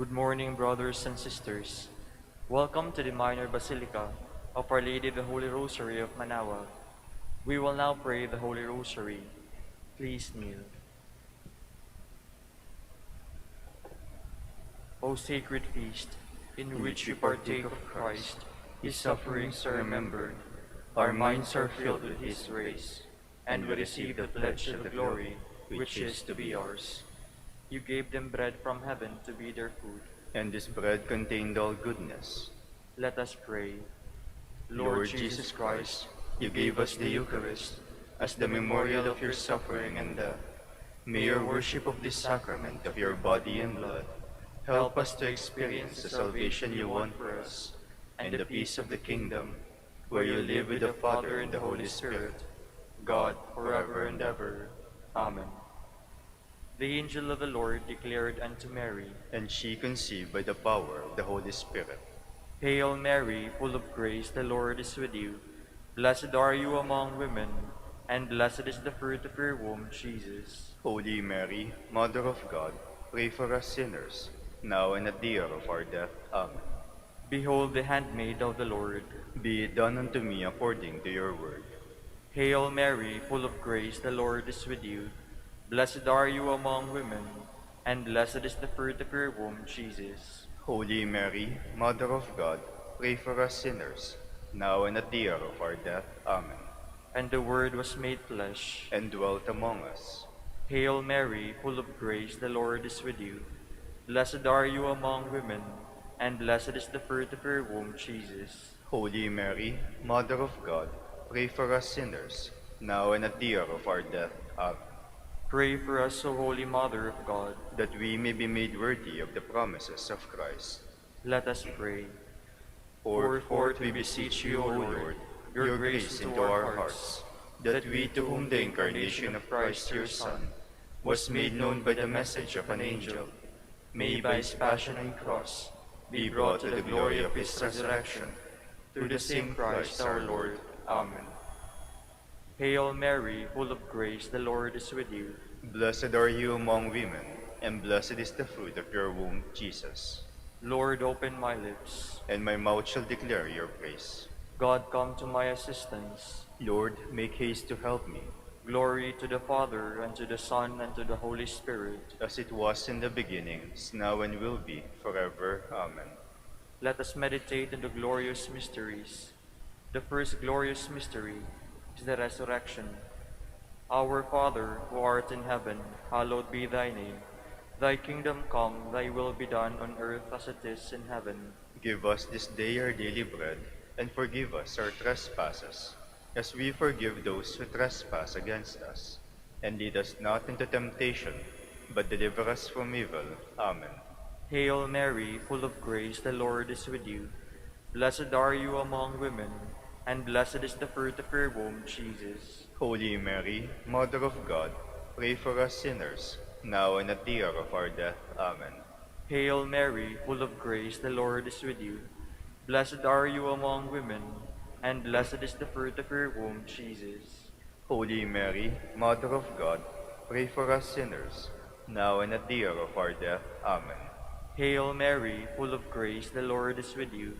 Good morning, brothers and sisters. Welcome to the Minor Basilica of Our Lady of the Holy Rosary of Manaoag. We will now pray the Holy Rosary. Please kneel. O sacred feast, in which we partake of Christ, his sufferings are remembered, our minds are filled with his grace, and we receive the pledge of the glory which is to be ours. You gave them bread from heaven to be their food. And this bread contained all goodness. Let us pray. Lord Jesus Christ, you gave us the Eucharist as the memorial of your suffering and death. May your worship of this sacrament of your body and blood help us to experience the salvation you won for us and the peace of the kingdom, where you live with the Father and the Holy Spirit, God forever and ever. Amen. The angel of the Lord declared unto Mary, And she conceived by the power of the Holy Spirit. Hail Mary, full of grace, the Lord is with you. Blessed are you among women, and blessed is the fruit of your womb, Jesus. Holy Mary, Mother of God, pray for us sinners, now and at the hour of our death. Amen. Behold the handmaid of the Lord. Be it done unto me according to your word. Hail Mary, full of grace, the Lord is with you. Blessed are you among women, and blessed is the fruit of your womb, Jesus. Holy Mary, Mother of God, pray for us sinners, now and at the hour of our death. Amen. And the Word was made flesh, And dwelt among us. Hail Mary, full of grace, the Lord is with you. Blessed are you among women, and blessed is the fruit of your womb, Jesus. Holy Mary, Mother of God, pray for us sinners, now and at the hour of our death. Amen. Pray for us, O Holy Mother of God. That we may be made worthy of the promises of Christ. Let us pray. Pour forth, we beseech you, O Lord, your grace into our hearts, that we, to whom the incarnation of Christ your Son was made known by the message of an angel, may by his passion and cross be brought to the glory of his resurrection. Through the same Christ our Lord. Amen. Hail Mary, full of grace, the Lord is with you. Blessed are you among women, and blessed is the fruit of your womb, Jesus. Lord, open my lips. And my mouth shall declare your praise. God, come to my assistance. Lord, make haste to help me. Glory to the Father, and to the Son, and to the Holy Spirit. As it was in the beginning, is now, and will be, forever. Amen. Let us meditate on the glorious mysteries. The first glorious mystery is the resurrection. Our Father, who art in heaven, hallowed be thy name. Thy kingdom come, thy will be done on earth as it is in heaven. Give us this day our daily bread, and forgive us our trespasses, as we forgive those who trespass against us. And lead us not into temptation, but deliver us from evil. Amen. Hail Mary, full of grace, the Lord is with you. Blessed are you among women, and blessed is the fruit of your womb, Jesus. Holy Mary, Mother of God, pray for us sinners, now and at the hour of our death. Amen. Hail Mary, full of grace, the Lord is with you. Blessed are you among women, and blessed is the fruit of your womb, Jesus. Holy Mary, Mother of God, pray for us sinners, now and at the hour of our death. Amen. Hail Mary, full of grace, the Lord is with you.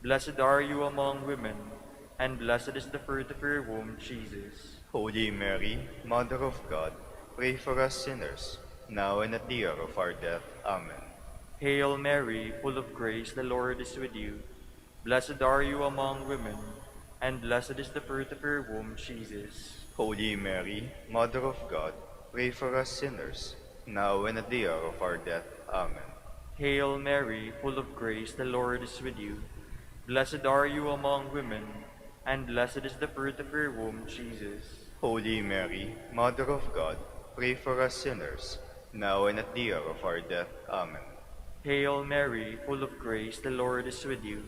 Blessed are you among women, and blessed is the fruit of your womb, Jesus. Holy Mary, Mother of God, pray for us sinners, now and at the hour of our death. Amen. Hail Mary, full of grace, the Lord is with you. Blessed are you among women, and blessed is the fruit of your womb, Jesus. Holy Mary, Mother of God, pray for us sinners, now and at the hour of our death. Amen. Hail Mary, full of grace, the Lord is with you. Blessed are you among women, and blessed is the fruit of your womb, Jesus. Holy Mary, Mother of God, pray for us sinners, now and at the hour of our death. Amen. Hail Mary, full of grace, the Lord is with you.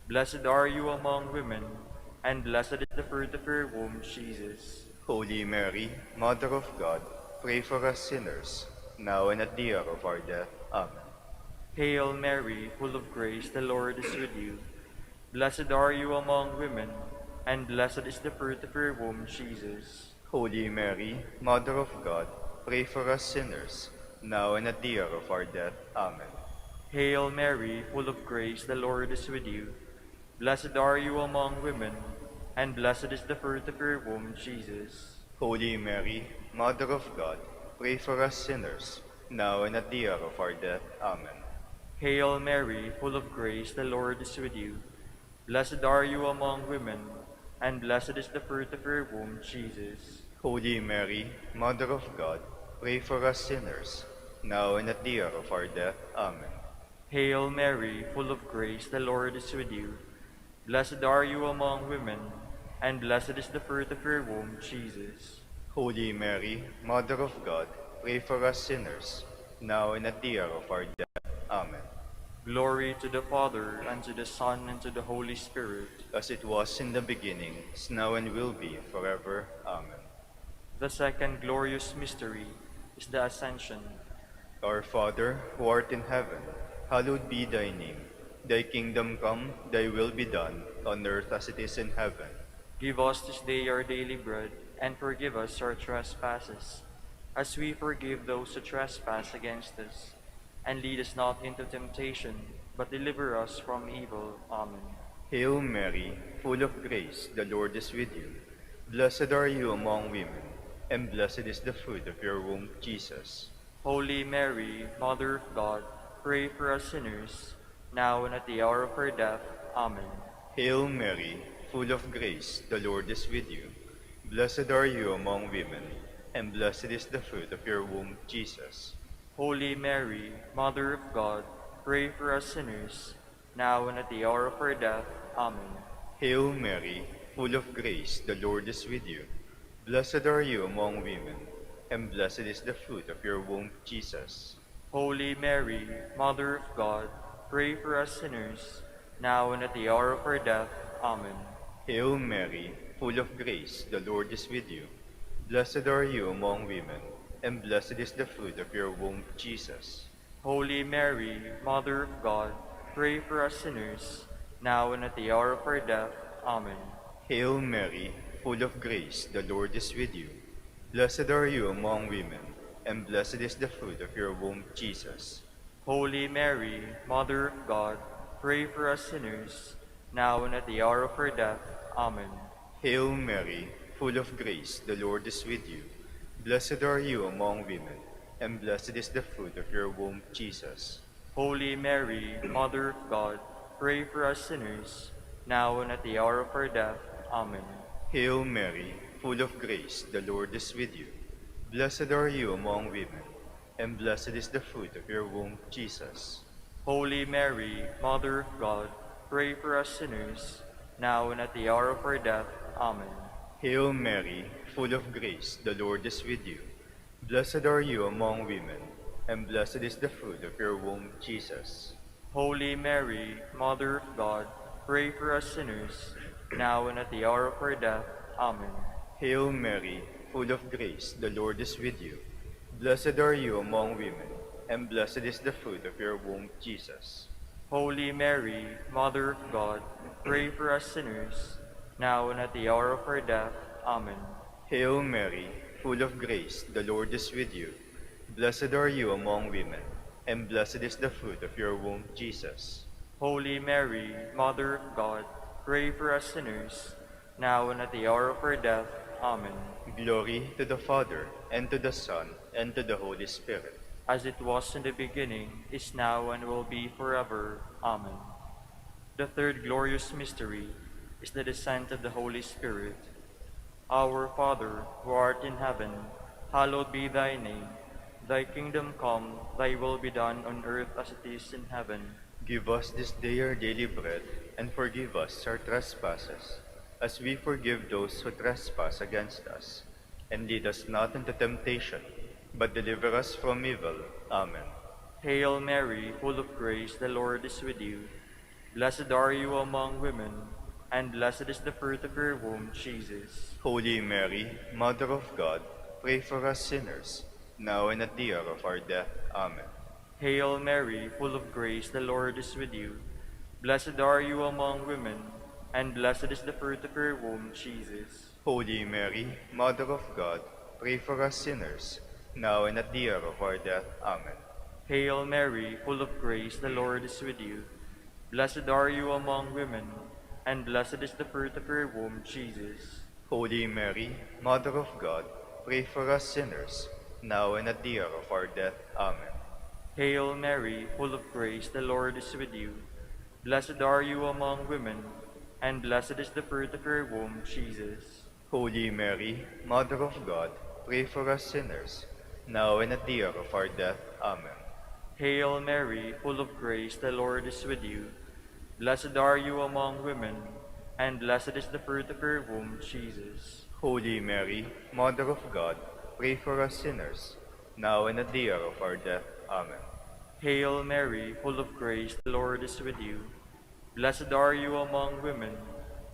Blessed are you among women, and blessed is the fruit of your womb, Jesus. Holy Mary, Mother of God, pray for us sinners, now and at the hour of our death. Amen. Hail Mary, full of grace, the Lord is with you. Blessed are you among women, and blessed is the fruit of your womb, Jesus. Holy Mary, Mother of God, pray for us sinners, now and at the hour of our death. Amen. Hail Mary, full of grace, the Lord is with you. Blessed are you among women, and blessed is the fruit of your womb, Jesus. Holy Mary, Mother of God, pray for us sinners, now and at the hour of our death. Amen. Hail Mary, full of grace, the Lord is with you. Blessed are you among women, and blessed is the fruit of your womb, Jesus. Holy Mary, Mother of God, pray for us sinners, now and at the hour of our death. Amen. Hail Mary, full of grace, the Lord is with you. Blessed are you among women, and blessed is the fruit of your womb, Jesus. Holy Mary, Mother of God, pray for us sinners, now and at the hour of our death. Amen. Glory to the Father, and to the Son, and to the Holy Spirit. As it was in the beginning, is now and will be, forever. Amen. The second glorious mystery is the Ascension. Our Father, who art in heaven, hallowed be thy name. Thy kingdom come, thy will be done, on earth as it is in heaven. Give us this day our daily bread, and forgive us our trespasses, as we forgive those who trespass against us. And lead us not into temptation, but deliver us from evil. Amen. Hail Mary, full of grace, the Lord is with you. Blessed are you among women, and blessed is the fruit of your womb, Jesus. Holy Mary, Mother of God, pray for us sinners, now and at the hour of our death. Amen. Hail Mary, full of grace, the Lord is with you. Blessed are you among women, and blessed is the fruit of your womb, Jesus. Holy Mary, Mother of God, pray for us sinners, now and at the hour of our death. Amen. Hail Mary, full of grace, the Lord is with you. Blessed are you among women, and blessed is the fruit of your womb, Jesus. Holy Mary, Mother of God, pray for us sinners, now and at the hour of our death. Amen. Hail Mary, full of grace, the Lord is with you. Blessed are you among women, and blessed is the fruit of your womb, Jesus. Holy Mary, Mother of God, pray for us sinners, now and at the hour of our death. Amen. Hail Mary, full of grace, the Lord is with you. Blessed are you among women, and blessed is the fruit of your womb, Jesus. Holy Mary, Mother of God, pray for us sinners, now and at the hour of our death. Amen. Hail Mary, full of grace, the Lord is with you. Blessed are you among women, and blessed is the fruit of your womb, Jesus. Holy Mary, Mother of God, pray for us sinners, now and at the hour of our death. Amen. Hail Mary, full of grace, the Lord is with you. Blessed are you among women, and blessed is the fruit of your womb, Jesus. Holy Mary, Mother of God, pray for us sinners, now and at the hour of our death. Amen. Hail Mary, full of grace, the Lord is with you. Blessed are you among women, and blessed is the fruit of your womb, Jesus. Holy Mary, Mother of God, pray for us sinners, now and at the hour of our death. Amen. Hail Mary, full of grace, the Lord is with you. Blessed are you among women, and blessed is the fruit of your womb, Jesus. Holy Mary, Mother of God, pray for us sinners, now and at the hour of our death. Amen. Hail Mary, full of grace, the Lord is with you. Blessed are you among women, and blessed is the fruit of your womb, Jesus. Holy Mary, Mother of God, pray for us sinners, now and at the hour of our death. Amen. Glory to the Father, and to the Son, and to the Holy Spirit. As it was in the beginning, is now, and will be forever. Amen. The third glorious mystery is the descent of the Holy Spirit. Our Father, who art in heaven, hallowed be thy name. Thy kingdom come, thy will be done on earth as it is in heaven. Give us this day our daily bread, and forgive us our trespasses, as we forgive those who trespass against us. And lead us not into temptation, but deliver us from evil. Amen. Hail Mary, full of grace, the Lord is with you. Blessed are you among women, and blessed is the fruit of your womb, Jesus. Holy Mary, Mother of God, pray for us sinners, now and at the hour of our death. Amen. Hail Mary, full of grace, the Lord is with you. Blessed are you among women, and blessed is the fruit of your womb, Jesus. Holy Mary, Mother of God, pray for us sinners, now and at the hour of our death. Amen. Hail Mary, full of grace, the Lord is with you. Blessed are you among women, and blessed is the fruit of your womb, Jesus. Holy Mary, Mother of God, pray for us sinners, now and at the hour of our death. Amen. Hail Mary, full of grace, the Lord is with you. Blessed are you among women, and blessed is the fruit of your womb, Jesus. Holy Mary, Mother of God, pray for us sinners, now and at the hour of our death. Amen. Hail Mary, full of grace, the Lord is with you. Blessed are you among women, and blessed is the fruit of your womb, Jesus. Holy Mary, Mother of God, pray for us sinners, now and at the hour of our death. Amen. Hail Mary, full of grace, the Lord is with you. Blessed are you among women,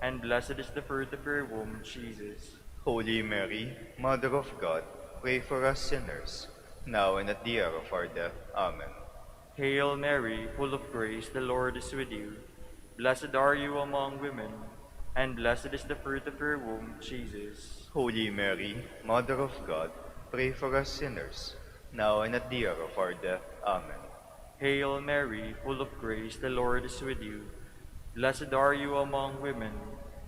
and blessed is the fruit of your womb, Jesus. Holy Mary, Mother of God, pray for us sinners, now and at the hour of our death. Amen. Hail Mary, full of grace, the Lord is with you. Blessed are you among women, and blessed is the fruit of your womb, Jesus. Holy Mary, Mother of God, pray for us sinners, now and at the hour of our death. Amen. Hail Mary, full of grace, the Lord is with you. Blessed are you among women,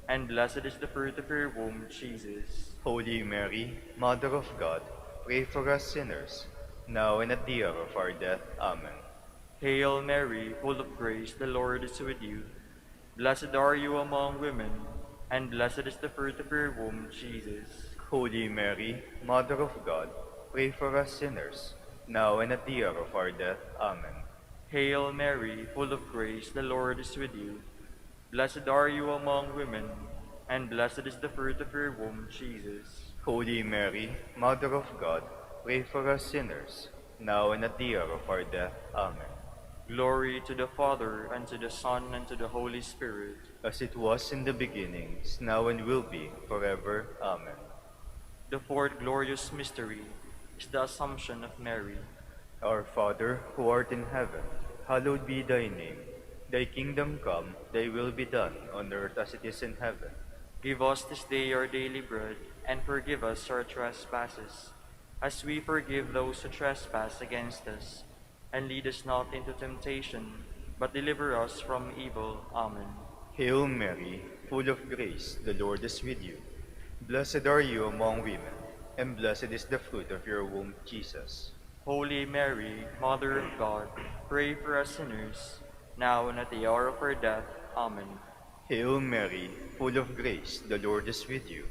and blessed is the fruit of your womb, Jesus. Holy Mary, Mother of God, pray for us sinners, now and at the hour of our death. Amen. Hail Mary, full of grace, the Lord is with you. Blessed are you among women, and blessed is the fruit of your womb, Jesus. Holy Mary, Mother of God, pray for us sinners, now and at the hour of our death. Amen. Hail Mary, full of grace, the Lord is with you. Blessed are you among women, and blessed is the fruit of your womb, Jesus. Holy Mary, Mother of God, pray for us sinners, now and at the hour of our death. Amen. Glory to the Father, and to the Son, and to the Holy Spirit. As it was in the beginning, is now and will be, forever. Amen. The fourth glorious mystery is the Assumption of Mary. Our Father, who art in heaven, hallowed be thy name. Thy kingdom come, thy will be done, on earth as it is in heaven. Give us this day our daily bread, and forgive us our trespasses, as we forgive those who trespass against us. And lead us not into temptation, but deliver us from evil. Amen. Hail Mary, full of grace, the Lord is with you. Blessed are you among women, and blessed is the fruit of your womb, Jesus. Holy Mary, Mother of God, pray for us sinners, now and at the hour of our death. Amen. Hail Mary, full of grace, the Lord is with you.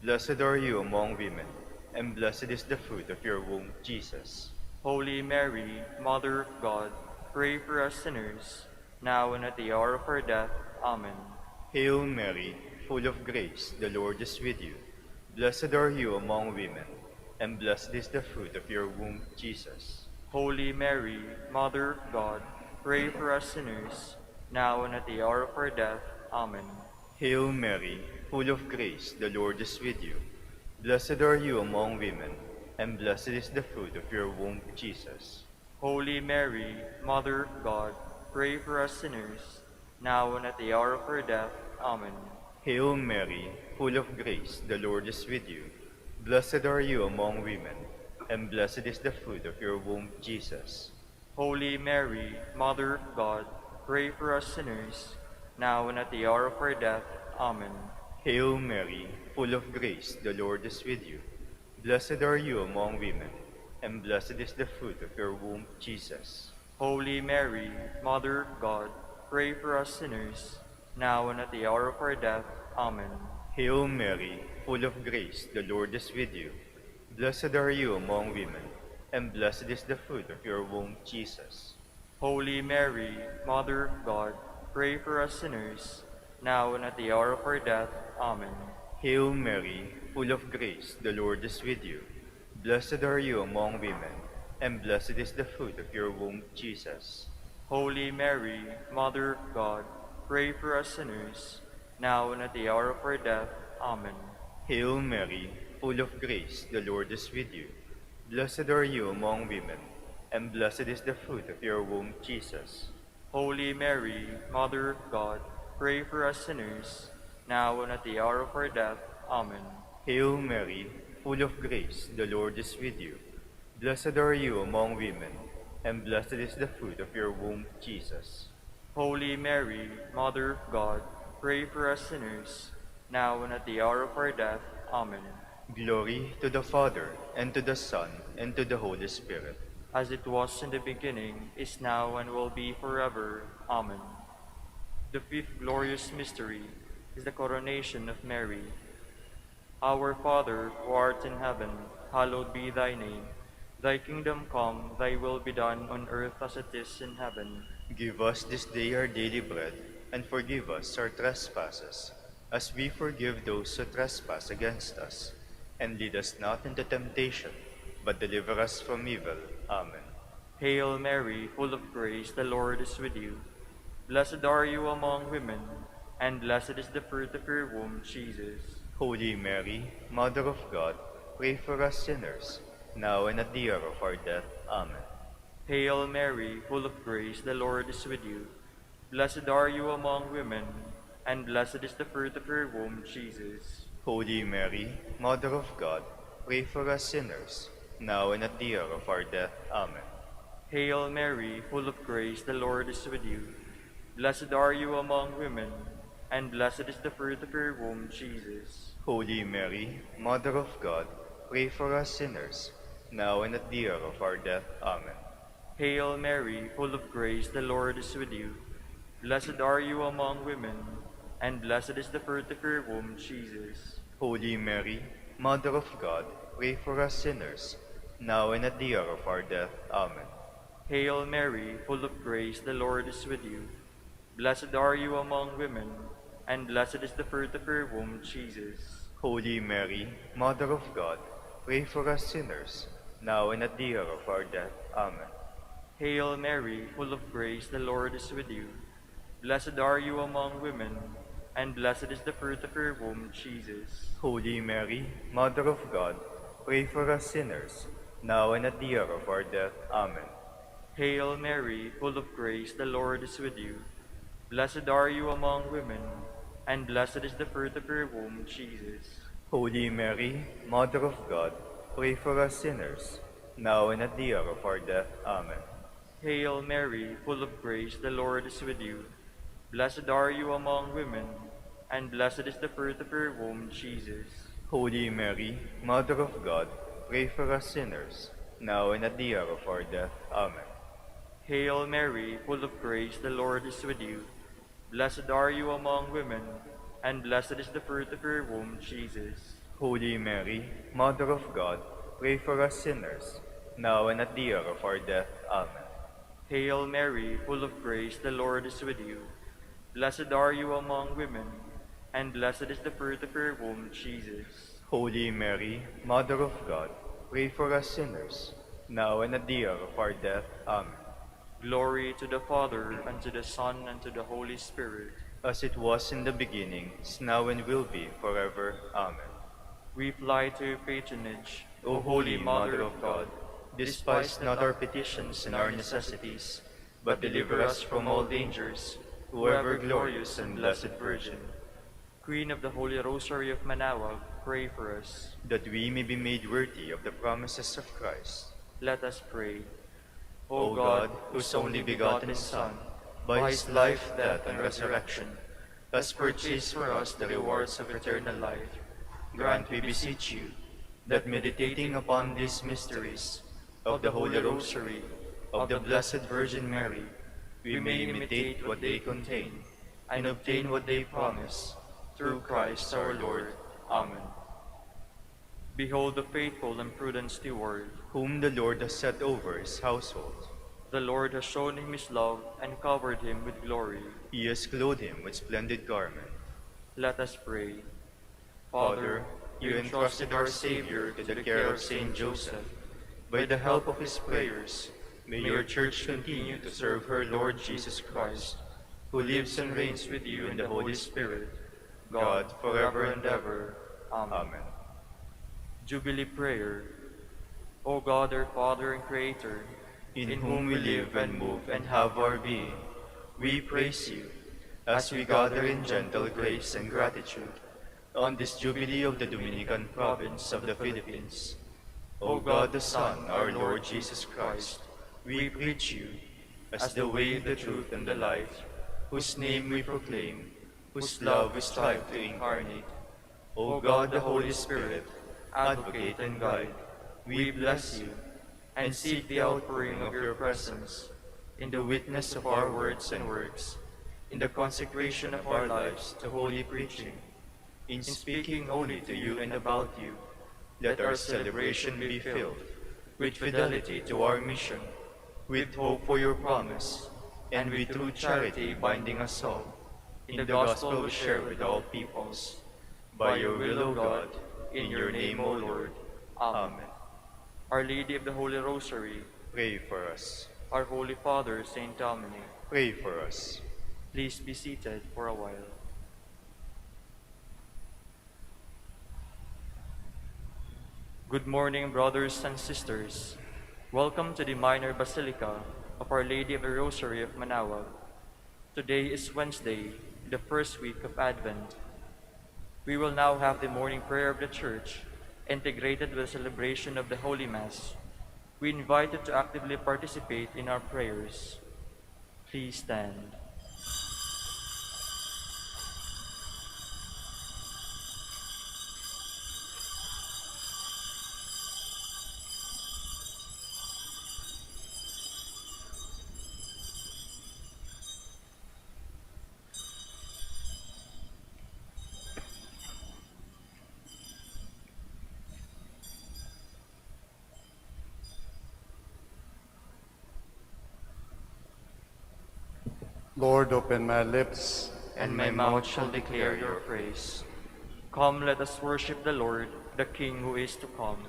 Blessed are you among women, and blessed is the fruit of your womb, Jesus. Holy Mary, Mother of God, pray for us sinners, now and at the hour of our death. Amen. Hail Mary, full of grace, the Lord is with you. Blessed are you among women, and blessed is the fruit of your womb, Jesus. Holy Mary, Mother of God, pray for us sinners, now and at the hour of our death. Amen. Hail Mary, full of grace, the Lord is with you. Blessed are you among women, and blessed is the fruit of your womb, Jesus. Holy Mary, Mother of God, pray for us sinners, now and at the hour of our death. Amen. Hail Mary, full of grace, the Lord is with you. Blessed are you among women, and blessed is the fruit of your womb, Jesus. Holy Mary, Mother of God, pray for us sinners, now and at the hour of our death. Amen. Hail Mary, full of grace, the Lord is with you. Blessed are you among women, and blessed is the fruit of your womb, Jesus. Holy Mary, Mother of God, pray for us sinners, now and at the hour of our death. Amen. Hail Mary, full of grace, the Lord is with you. Blessed are you among women, and blessed is the fruit of your womb, Jesus. Holy Mary, Mother of God, pray for us sinners, now and at the hour of our death. Amen. Hail Mary, full of grace, the Lord is with you. Blessed are you among women, and blessed is the fruit of your womb, Jesus. Holy Mary, Mother of God, pray for us sinners, now and at the hour of our death. Amen. Hail Mary, full of grace, the Lord is with you. Blessed are you among women, and blessed is the fruit of your womb, Jesus. Holy Mary, Mother of God, pray for us sinners, now and at the hour of our death. Amen. Hail Mary, full of grace, the Lord is with you. Blessed are you among women, and blessed is the fruit of your womb, Jesus. Holy Mary, Mother of God, pray for us sinners, now and at the hour of our death. Amen. Glory to the Father, and to the Son, and to the Holy Spirit. As it was in the beginning, is now, and will be forever. Amen. The fifth glorious mystery is the coronation of Mary. Our Father, who art in heaven, hallowed be thy name. Thy kingdom come, thy will be done on earth as it is in heaven. Give us this day our daily bread, and forgive us our trespasses, as we forgive those who trespass against us. And lead us not into temptation, but deliver us from evil. Amen. Hail Mary, full of grace, the Lord is with you. Blessed are you among women, and blessed is the fruit of your womb, Jesus. Holy Mary, Mother of God, pray for us sinners, now and at the hour of our death. Amen. Hail Mary, full of grace, the Lord is with you. Blessed are you among women, and blessed is the fruit of your womb, Jesus. Holy Mary, Mother of God, pray for us sinners, now and at the hour of our death. Amen. Hail Mary, full of grace, the Lord is with you. Blessed are you among women, and blessed is the fruit of your womb, Jesus. Holy Mary, Mother of God, pray for us sinners, now and at the hour of our death. Amen. Hail Mary, full of grace, the Lord is with you. Blessed are you among women, and blessed is the fruit of your womb, Jesus. Holy Mary, Mother of God, pray for us sinners, now and at the hour of our death. Amen. Hail Mary, full of grace, the Lord is with you. Blessed are you among women, and blessed is the fruit of your womb, Jesus. Holy Mary, Mother of God, pray for us sinners, now and at the hour of our death. Amen. Hail Mary, full of grace, the Lord is with you. Blessed are you among women, and blessed is the fruit of your womb, Jesus. Holy Mary, Mother of God, pray for us sinners, now and at the hour of our death. Amen. Hail Mary, full of grace, the Lord is with you. Blessed are you among women, and blessed is the fruit of your womb, Jesus. Holy Mary, Mother of God, pray for us sinners, now and at the hour of our death. Amen. Hail Mary, full of grace, the Lord is with you. Blessed are you among women, and blessed is the fruit of your womb, Jesus. Holy Mary, Mother of God, pray for us sinners, now and at the hour of our death. Amen. Hail Mary, full of grace, the Lord is with you. Blessed are you among women, and blessed is the fruit of your womb, Jesus. Holy Mary, Mother of God, pray for us sinners, now and at the hour of our death. Amen. Hail Mary, full of grace, the Lord is with you. Blessed are you among women, and blessed is the fruit of your womb, Jesus. Holy Mary, Mother of God, pray for us sinners, now and at the hour of our death. Amen. Glory to the Father, and to the Son, and to the Holy Spirit. As it was in the beginning, is now and will be, forever. Amen. We fly to your patronage, O Holy Mother of God, despise not our petitions and our necessities, but deliver us from all dangers, O ever glorious and blessed Virgin. Queen of the Holy Rosary of Manaoag, pray for us. That we may be made worthy of the promises of Christ. Let us pray. O God, whose only begotten Son, by his life, death, and resurrection, has purchased for us the rewards of eternal life, grant, we beseech you, that meditating upon these mysteries of the Holy Rosary of the Blessed Virgin Mary, we may imitate what they contain and obtain what they promise, through Christ our Lord. Amen. Behold the faithful and prudent steward. Whom the Lord has set over his household. The Lord has shown him his love and covered him with glory. He has clothed him with splendid garment. Let us pray. Father, you entrusted our Savior to the care of Saint Joseph. By the help of his prayers, may your Church continue to serve her Lord Jesus Christ, who lives and reigns with you in the Holy Spirit, God, forever and ever. Amen. Jubilee Prayer. O God, our Father and Creator, in whom we live and move and have our being, we praise you, as we gather in gentle grace and gratitude on this Jubilee of the Dominican province of the Philippines. O God the Son, our Lord Jesus Christ, We preach you as the way, the truth, and the life, whose name we proclaim, whose love we strive to incarnate. O God, the Holy Spirit, advocate and guide, we bless you and seek the outpouring of your presence in the witness of our words and works, in the consecration of our lives to holy preaching, in speaking only to you and about you. Let our celebration be filled with fidelity to our mission, with hope for your promise, and with true charity binding us all in the gospel we share with all peoples. By your will, O God, in your name, O Lord. Amen. Our Lady of the Holy Rosary, Pray for us. our Holy Father, Saint Dominic, Pray for us. please be seated for a while. Good morning, brothers and sisters. Welcome to the Minor Basilica of Our Lady of the Rosary of Manaoag. Today is Wednesday, the first week of Advent. We will now have the morning prayer of the Church, integrated with the celebration of the Holy Mass. We invite you to actively participate in our prayers. Please stand. Lord, open my lips, And my mouth shall declare your praise. Come, let us worship the Lord, the King who is to come.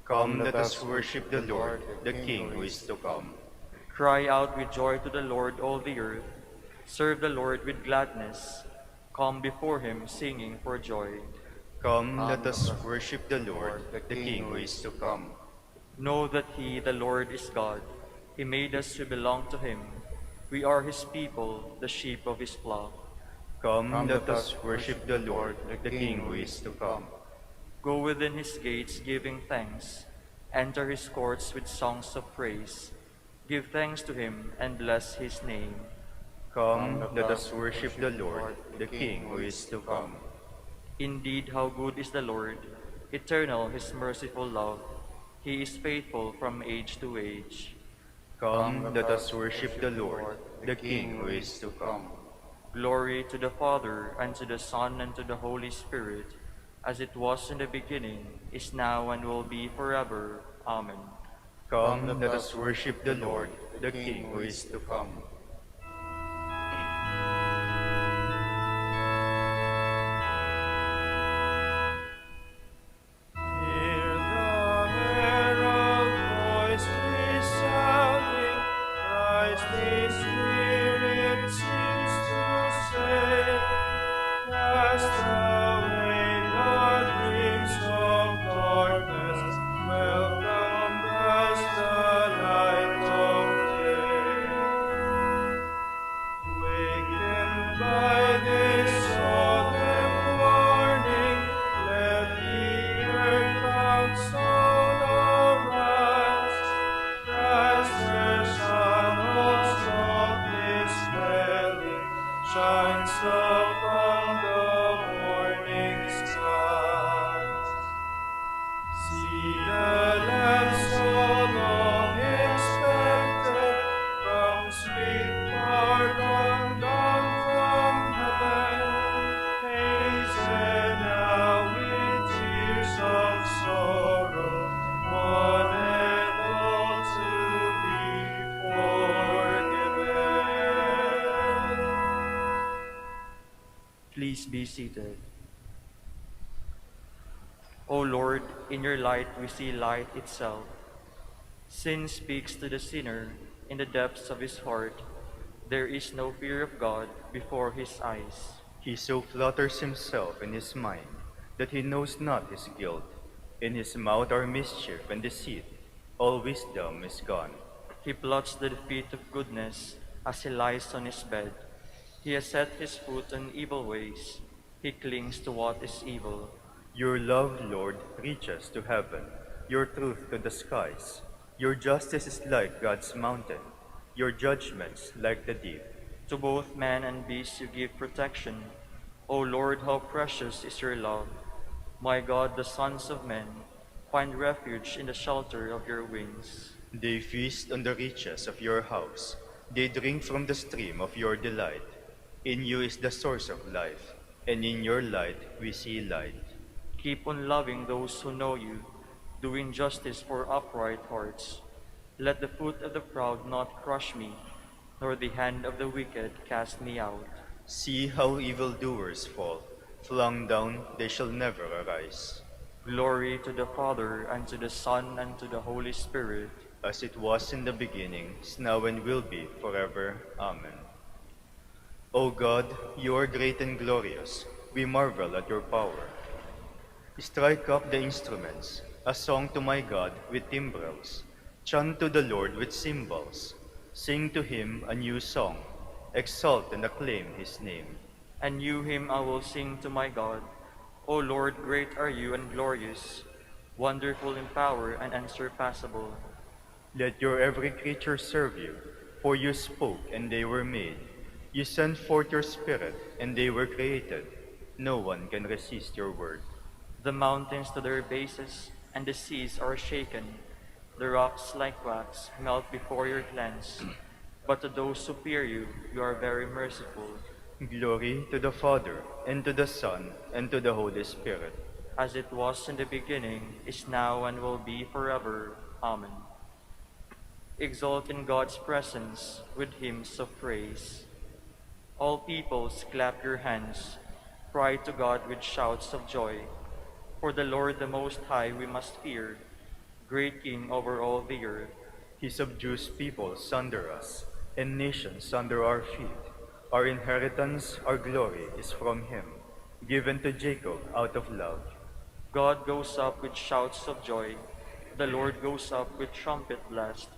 Come, let us worship the Lord, the King who is to come. Cry out with joy to the Lord, all the earth. Serve the Lord with gladness. Come before him, singing for joy. Come, let us worship the Lord, the King who is to come. Know that he, the Lord, is God. He made us to belong to him. We are his people, the sheep of his flock. Come, let us worship the Lord, the King who is to come. Go within his gates, giving thanks. Enter his courts with songs of praise. Give thanks to him and bless his name. Come, let us worship the Lord, the King who is to come. Indeed, how good is the Lord, eternal his merciful love. He is faithful from age to age. Come, let us worship the Lord, the King who is to come. Glory to the Father, and to the Son, and to the Holy Spirit, as it was in the beginning, is now, and will be forever. Amen. Come, let us worship the Lord, the King who is to come. Hear the herald voice resounding, Christ the Spirit seems to say, cast away the dreams of darkness, welcome as the light of day. Wakened by this solemn warning, let the earth counsel arise. Christ, her Son, all softly spreading, shines upon the morning skies. See the Lamb so long expected, from sweet pardon down from heaven. Hasten now with tears of sorrow, one and all to be forgiven. Please be seated. O Lord, in your light we see light itself. Sin speaks to the sinner in the depths of his heart. There is no fear of God before his eyes. He so flutters himself in his mind that he knows not his guilt. In his mouth are mischief and deceit. All wisdom is gone. He plots the defeat of goodness as he lies on his bed. He has set his foot on evil ways. He clings to what is evil. Your love, Lord, reaches to heaven, your truth to the skies. Your justice is like God's mountain, your judgments like the deep. To both man and beast you give protection. O Lord, how precious is your love. My God, the sons of men find refuge in the shelter of your wings. They feast on the riches of your house. They drink from the stream of your delight. In you is the source of life, and in your light we see light. Keep on loving those who know you, doing justice for upright hearts. Let the foot of the proud not crush me, nor the hand of the wicked cast me out. See how evildoers fall. Flung down, they shall never arise. Glory to the Father, and to the Son, and to the Holy Spirit. As it was in the beginning, is now and will be, forever. Amen. O God, you are great and glorious. We marvel at your power. Strike up the instruments, a song to my God with timbrels. Chant to the Lord with cymbals. Sing to him a new song. Exalt and acclaim his name. A new hymn I will sing to my God. O Lord, great are you and glorious, wonderful in power and unsurpassable. Let your every creature serve you, for you spoke and they were made. You sent forth your Spirit and they were created. No one can resist your word. The mountains to their bases, and the seas are shaken. The rocks like wax melt before your glance. But to those who fear you, you are very merciful. Glory to the Father, and to the Son, and to the Holy Spirit. As it was in the beginning, is now, and will be forever. Amen. Exult in God's presence with hymns of praise. All peoples, clap your hands. Cry to God with shouts of joy. For the Lord the Most High we must fear, great King over all the earth. He subdues peoples under us, and nations under our feet. Our inheritance, our glory, is from him, given to Jacob out of love. God goes up with shouts of joy. The Lord goes up with trumpet blast.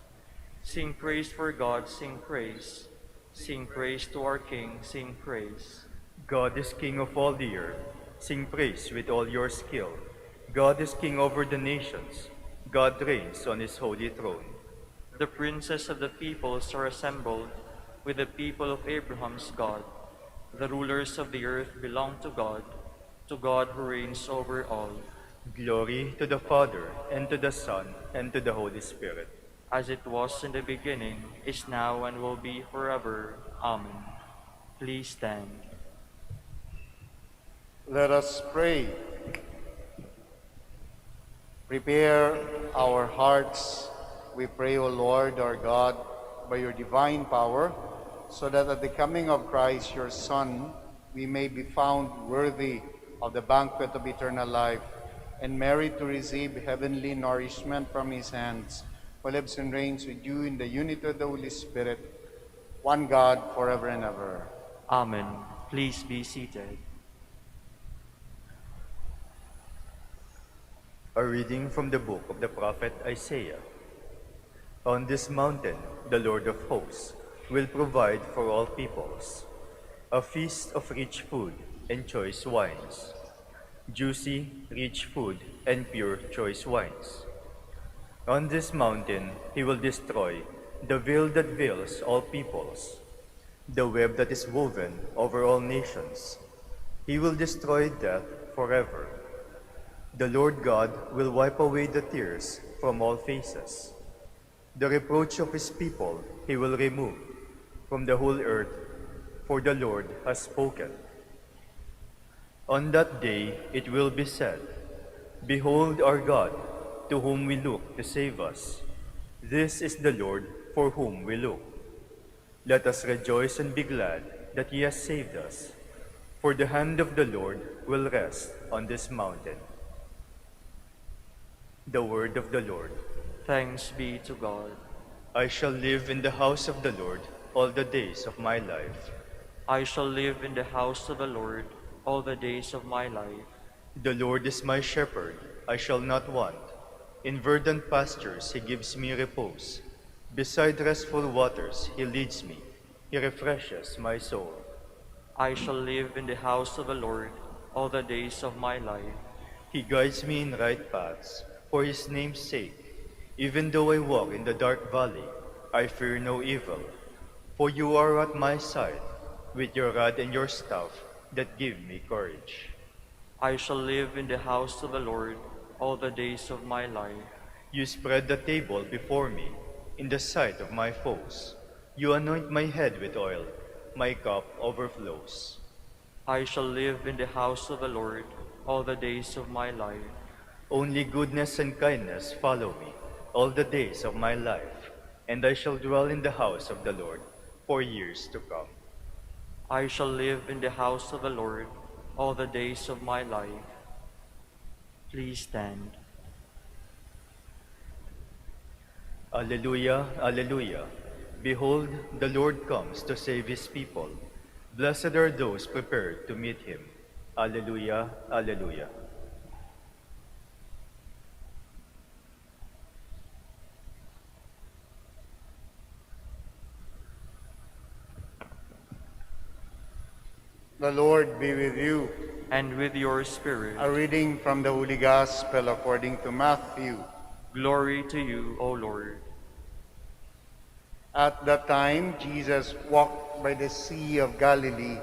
Sing praise for God, sing praise. Sing praise to our King, sing praise. God is King of all the earth. Sing praise with all your skill. God is King over the nations. God reigns on his holy throne. The princes of the peoples are assembled with the people of Abraham's God. The rulers of the earth belong to God who reigns over all. Glory to the Father, and to the Son, and to the Holy Spirit. As it was in the beginning, is now, and will be forever. Amen. Please stand. Let us pray. Prepare our hearts, we pray, O Lord our God, by your divine power, so that at the coming of Christ, your Son, we may be found worthy of the banquet of eternal life, and merit to receive heavenly nourishment from his hands, who lives and reigns with you in the unity of the Holy Spirit, one God, forever and ever. Amen. Please be seated. A reading from the book of the prophet Isaiah. On this mountain, the Lord of hosts will provide for all peoples a feast of rich food and choice wines, juicy, rich food and pure choice wines. On this mountain, he will destroy the veil that veils all peoples, the web that is woven over all nations. He will destroy death forever. The Lord God will wipe away the tears from all faces. The reproach of his people he will remove from the whole earth, for the Lord has spoken. On that day it will be said, Behold our God, to whom we look to save us. This is the Lord for whom we look. Let us rejoice and be glad that he has saved us, for the hand of the Lord will rest on this mountain. The word of the Lord. Thanks be to God. I shall live in the house of the Lord all the days of my life. I shall live in the house of the Lord all the days of my life. The Lord is my shepherd, I shall not want. In verdant pastures he gives me repose. Beside restful waters he leads me. He refreshes my soul. I shall live in the house of the Lord all the days of my life. He guides me in right paths for his name's sake. Even though I walk in the dark valley, I fear no evil, for you are at my side, with your rod and your staff that give me courage. I shall live in the house of the Lord all the days of my life. You spread the table before me in the sight of my foes. You anoint my head with oil, my cup overflows. I shall live in the house of the Lord all the days of my life. Only goodness and kindness follow me all the days of my life, and I shall dwell in the house of the Lord for years to come. I shall live in the house of the Lord all the days of my life. Please stand. Alleluia, Alleluia. Behold, the Lord comes to save his people. Blessed are those prepared to meet him. Alleluia, Alleluia. The Lord be with you. And with your spirit. A reading from the Holy Gospel according to Matthew. Glory to you, O Lord. At that time, Jesus walked by the Sea of Galilee,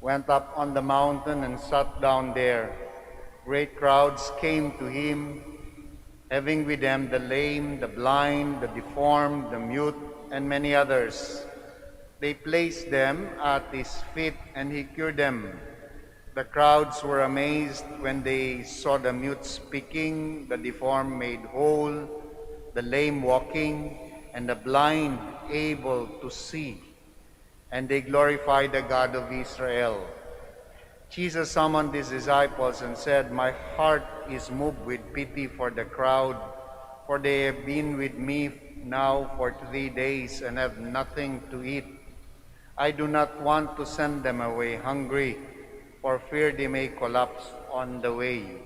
went up on the mountain and sat down there. Great crowds came to him, having with them the lame, the blind, the deformed, the mute, and many others. They placed them at his feet, and he cured them. The crowds were amazed when they saw the mute speaking, the deformed made whole, the lame walking, and the blind able to see. And they glorified the God of Israel. Jesus summoned his disciples and said, "My heart is moved with pity for the crowd, for they have been with me now for 3 days and have nothing to eat. I do not want to send them away hungry, for fear they may collapse on the way."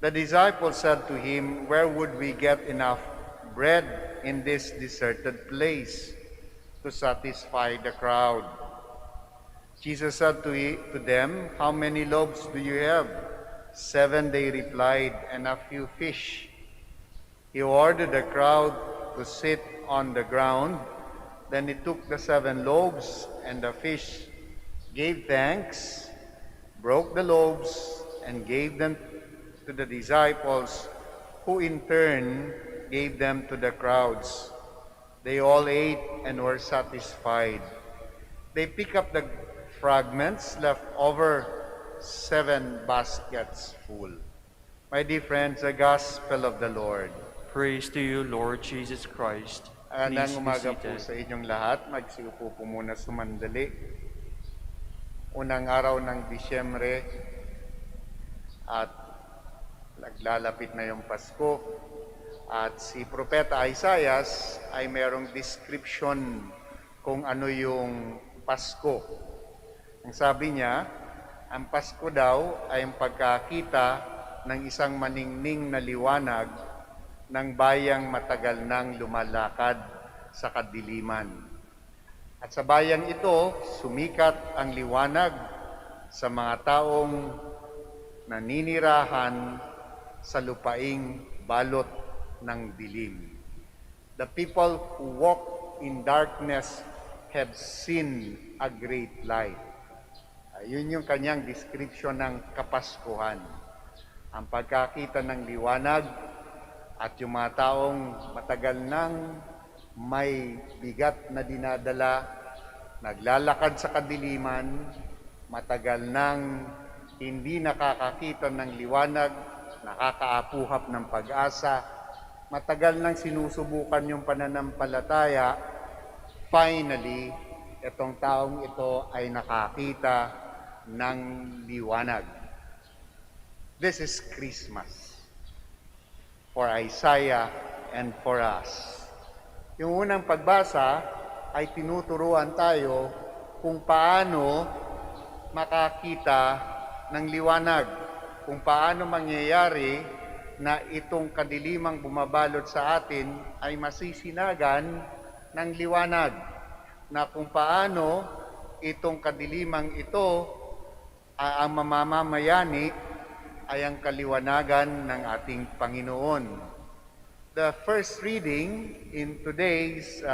The disciples said to him, "Where would we get enough bread in this deserted place to satisfy the crowd?" Jesus said to them, "How many loaves do you have?" 7, they replied, "and a few fish." He ordered the crowd to sit on the ground. Then he took the 7 loaves and the fish, gave thanks, broke the loaves, and gave them to the disciples, who in turn gave them to the crowds. They all ate and were satisfied. They picked up the fragments left over, 7 baskets full. My dear friends, the Gospel of the Lord. Praise to you, Lord Jesus Christ. Magandang Please be umaga po seated. sa inyong lahat. Magsiupo po muna sumandali. Unang araw ng Disyembre at naglalapit na yung Pasko. At si Propeta Isaias ay merong description kung ano yung Pasko. Ang sabi niya, ang Pasko daw ay ang pagkakita ng isang maningning na liwanag ng bayang matagal nang lumalakad sa kadiliman. At sa bayang ito, sumikat ang liwanag sa mga taong naninirahan sa lupaing balot ng dilim. The people who walk in darkness have seen a great light. Ayun yung kanyang description ng Kapaskuhan. Ang pagkakita ng liwanag at yung mga taong matagal nang may bigat na dinadala, naglalakad sa kadiliman, matagal nang hindi nakakakita ng liwanag, nakakaapuhap ng pag-asa, matagal nang sinusubukan yung pananampalataya, finally, itong taong ito ay nakakita ng liwanag. This is Christmas for Isaiah and for us. Yung unang pagbasa ay tinuturuan tayo kung paano makakita ng liwanag, kung paano mangyayari na itong kadilimang bumabalot sa atin ay masisinagan ng liwanag, na kung paano itong kadilimang ito ang mamamayani ay ang kaliwanagan ng ating Panginoon. The first reading in today's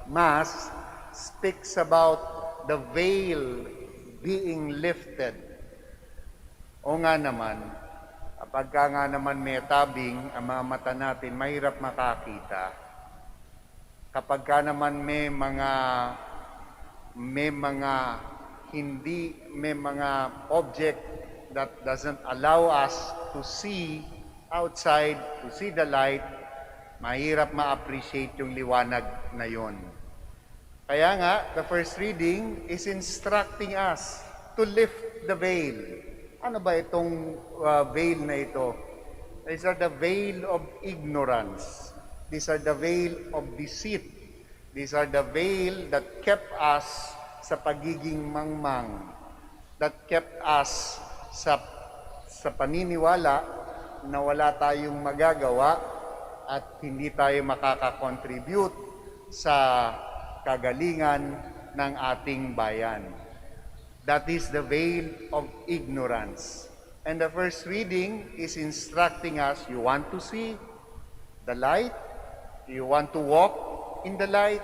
Mass speaks about the veil being lifted. O nga naman, kapag nga naman may tabing, ang mga mata natin, mahirap makakita. Kapag ka naman may mga object that doesn't allow us to see outside, to see the light, mahirap ma-appreciate yung liwanag na yon. Kaya nga, the first reading is instructing us to lift the veil. Ano ba itong veil na ito? These are the veil of ignorance. These are the veil of deceit. These are the veil that kept us sa pagiging mangmang. That kept us sa paniniwala na wala tayong magagawa at hindi tayo makakakontribute sa kagalingan ng ating bayan. That is the veil of ignorance. And the first reading is instructing us, you want to see the light? You want to walk in the light?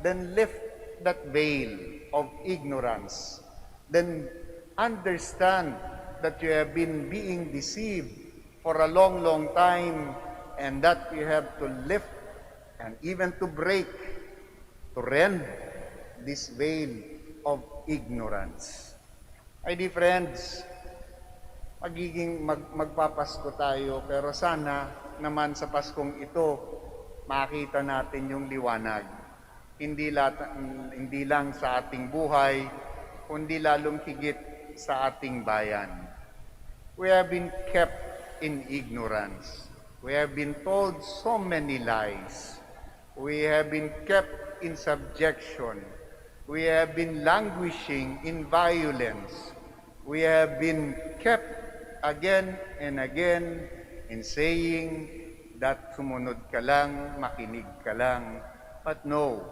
Then lift that veil of ignorance. Then understand that you have been being deceived for a long, long time, and that you have to lift and even to break, to rend this veil of ignorance. My dear friends, magpapasko tayo, pero sana naman sa Paskong ito, makita natin yung liwanag. Hindi lang sa ating buhay, kundi lalong higit sa ating bayan. We have been kept in ignorance. We have been told so many lies. We have been kept in subjection. We have been languishing in violence. We have been kept again and again in saying that sumunod ka lang, makinig ka lang. But no,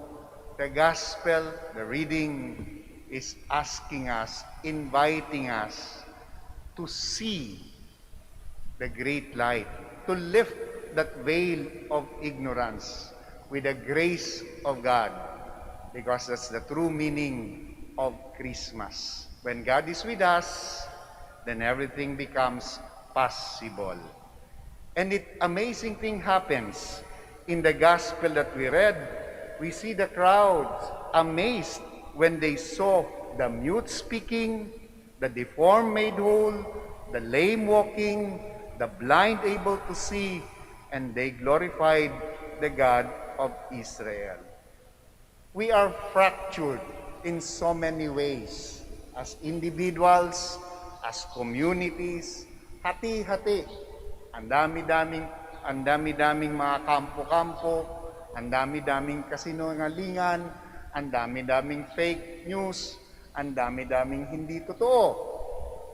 the gospel, the reading is asking us, inviting us to see the great light, to lift that veil of ignorance with the grace of God, because that's the true meaning of Christmas. When God is with us, then everything becomes possible. And amazing thing happens in the gospel that we read. We see the crowds amazed when they saw the mute speaking, the deformed made whole, the lame walking, the blind able to see, and they glorified the God of Israel. We are fractured in so many ways, as individuals, as communities, hati-hati. Ang dami-daming mga kampo-kampo, ang dami-daming kasinungalingan, ang dami-daming fake news, ang dami-daming hindi totoo.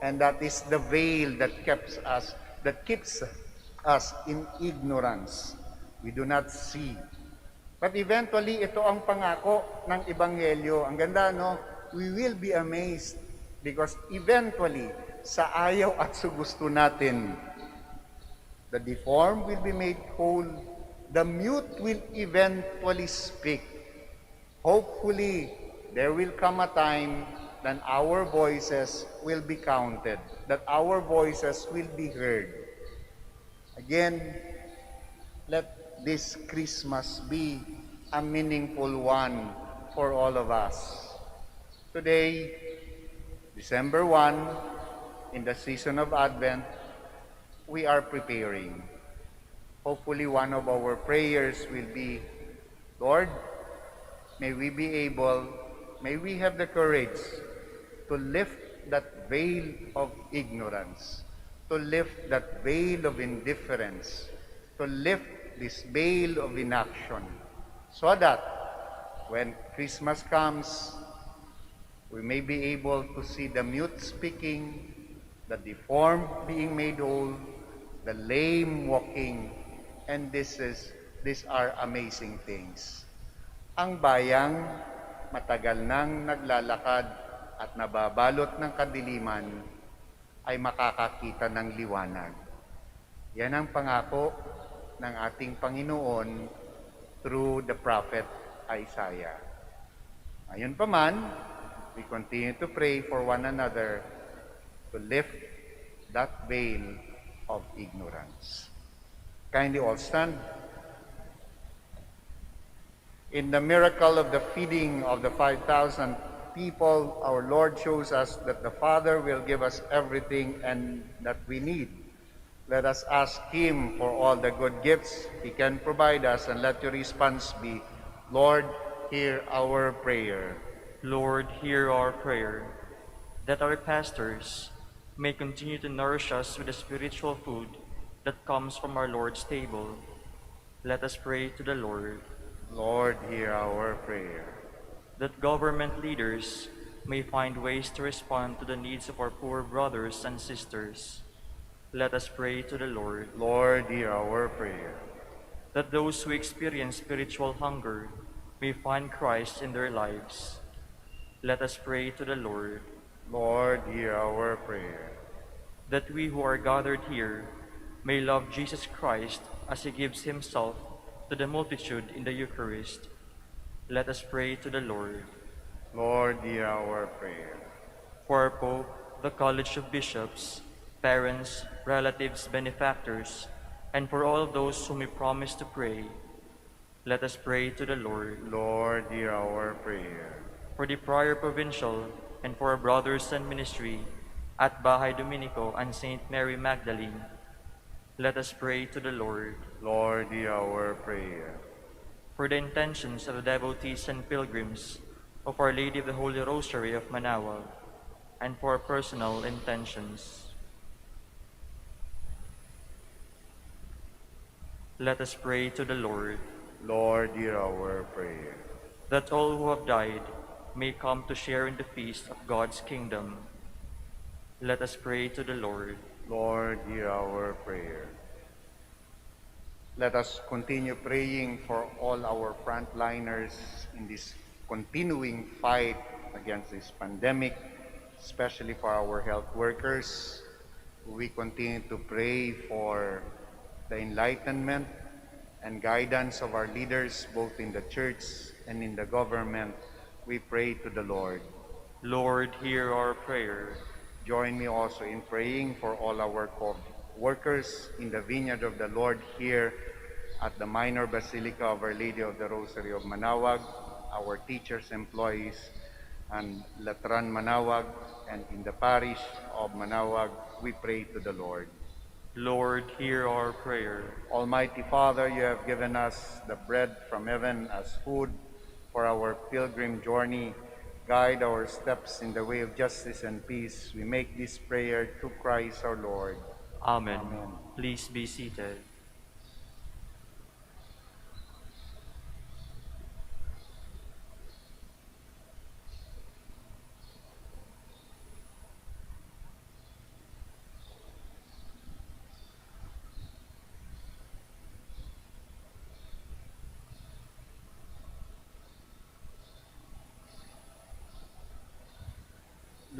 And that is the veil that keeps us in ignorance. We do not see. But eventually, ito ang pangako ng Ebanghelyo. Ang ganda, no? We will be amazed because eventually, sa ayaw at sa gusto natin, the deformed will be made whole. The mute will eventually speak. Hopefully, there will come a time that our voices will be counted, that our voices will be heard. Again, let this Christmas be a meaningful one for all of us. Today, December 1, in the season of Advent, we are preparing. Hopefully, one of our prayers will be, Lord, may we have the courage to lift that veil of ignorance, to lift that veil of indifference, to lift this veil of inaction, so that when Christmas comes, we may be able to see the mute speaking, the deformed being made whole, the lame walking, and these are amazing things. Ang bayang matagal nang naglalakad at nababalot ng kadiliman ay makakakita ng liwanag. Yan ang pangako ng ating Panginoon through the prophet Isaiah. Ayun pa man, we continue to pray for one another to lift that veil of ignorance. Kindly all stand. In the miracle of the feeding of the 5,000 people, our Lord shows us that the Father will give us everything and that we need. Let us ask Him for all the good gifts He can provide us, and let your response be, Lord, hear our prayer. Lord, hear our prayer, that our pastors may continue to nourish us with the spiritual food that comes from our Lord's table. Let us pray to the Lord. Lord, hear our prayer. That government leaders may find ways to respond to the needs of our poor brothers and sisters. Let us pray to the Lord. Lord, hear our prayer. That those who experience spiritual hunger may find Christ in their lives. Let us pray to the Lord. Lord, hear our prayer. That we who are gathered here may love Jesus Christ as He gives Himself to the multitude in the Eucharist. Let us pray to the Lord. Lord, hear our prayer. For our Pope, the College of Bishops, parents, relatives, benefactors, and for all those whom we promise to pray, let us pray to the Lord. Lord, hear our prayer. For the Prior Provincial and for our brothers and ministry at Bahay Dominico and Saint Mary Magdalene, let us pray to the Lord. Lord, hear our prayer. For the intentions of the devotees and pilgrims of Our Lady of the Holy Rosary of Manaoag, and for personal intentions. Let us pray to the Lord. Lord, hear our prayer. That all who have died may come to share in the feast of God's kingdom. Let us pray to the Lord. Lord, hear our prayer. Let us continue praying for all our frontliners in this continuing fight against this pandemic, especially for our health workers. We continue to pray for the enlightenment and guidance of our leaders, both in the church and in the government. We pray to the Lord. Lord, hear our prayer. Join me also in praying for all our workers in the vineyard of the Lord here at the Minor Basilica of Our Lady of the Rosary of Manaoag, our teachers, employees, and Latran Manaoag, and in the parish of Manaoag, we pray to the Lord. Lord, hear our prayer. Almighty Father, you have given us the bread from heaven as food for our pilgrim journey. Guide our steps in the way of justice and peace. We make this prayer through Christ our Lord. Amen. Amen. Please be seated.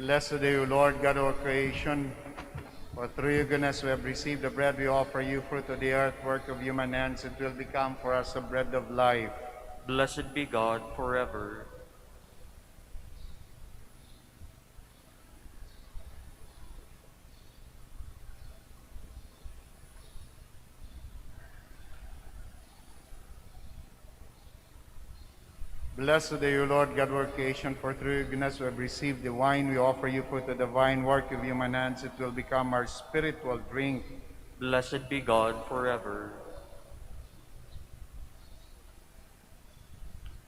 Blessed are you, Lord, God of our creation. For through your goodness we have received the bread we offer you, fruit of the earth, work of human hands. It will become for us a bread of life. Blessed be God forever. Blessed are you, Lord, God of our creation. For through your goodness we have received the wine we offer you, fruit of the divine work of human hands. It will become our spiritual drink. Blessed be God forever.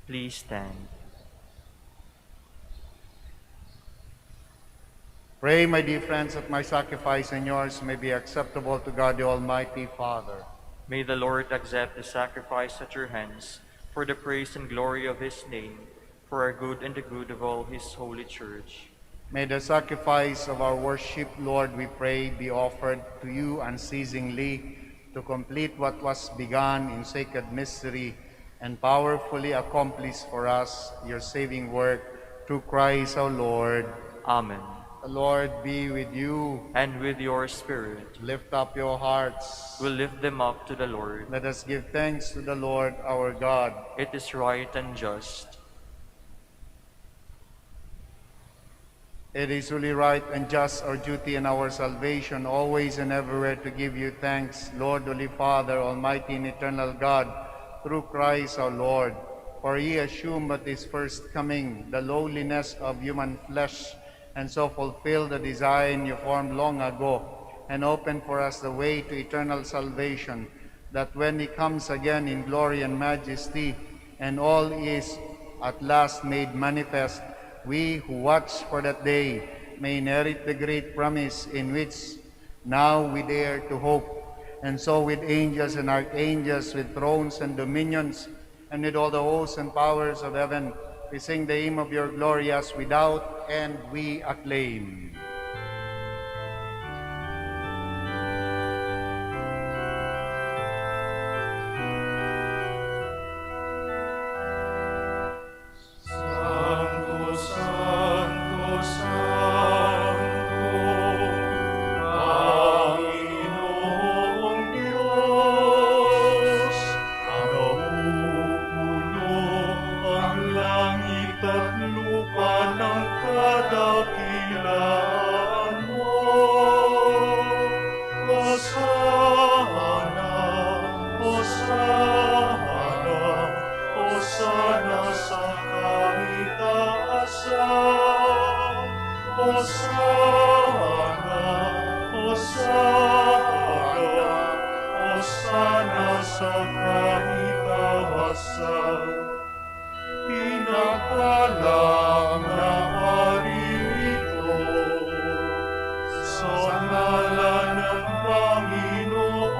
Please stand. Pray, my dear friends, that my sacrifice and yours may be acceptable to God the Almighty Father. May the Lord accept the sacrifice at your hands for the praise and glory of his name, for our good and the good of all his holy church. May the sacrifice of our worship, Lord, we pray, be offered to you unceasingly to complete what was begun in sacred mystery and powerfully accomplish for us your saving work through Christ our Lord. Amen. The Lord be with you. and with your spirit. Lift up your hearts. We'll lift them up to the Lord. Let us give thanks to the Lord our God. It is right and just. It is truly right and just, our duty and our salvation, always and everywhere to give you thanks, Lord, Holy Father, Almighty and eternal God, through Christ our Lord. For he assumed at his first coming the lowliness of human flesh, and so fulfilled the design you formed long ago, and opened for us the way to eternal salvation, that when he comes again in glory and majesty, and all is at last made manifest, we who watch for that day may inherit the great promise in which now we dare to hope. And so with angels and archangels, with thrones and dominions, and with all the hosts and powers of heaven, we sing the hymn of your glory as without, and we acclaim. Santo, Santo, Santo, Panginoong Diyos, napupuno ang langit at lupa ng kadakilaan mo. Hosana, Hosana, Hosana sa kaitaasan. Hosana, Hosana, Hosana sa kaitaasan. Pinagpalang na aririto sa ngalan ng Panginoon.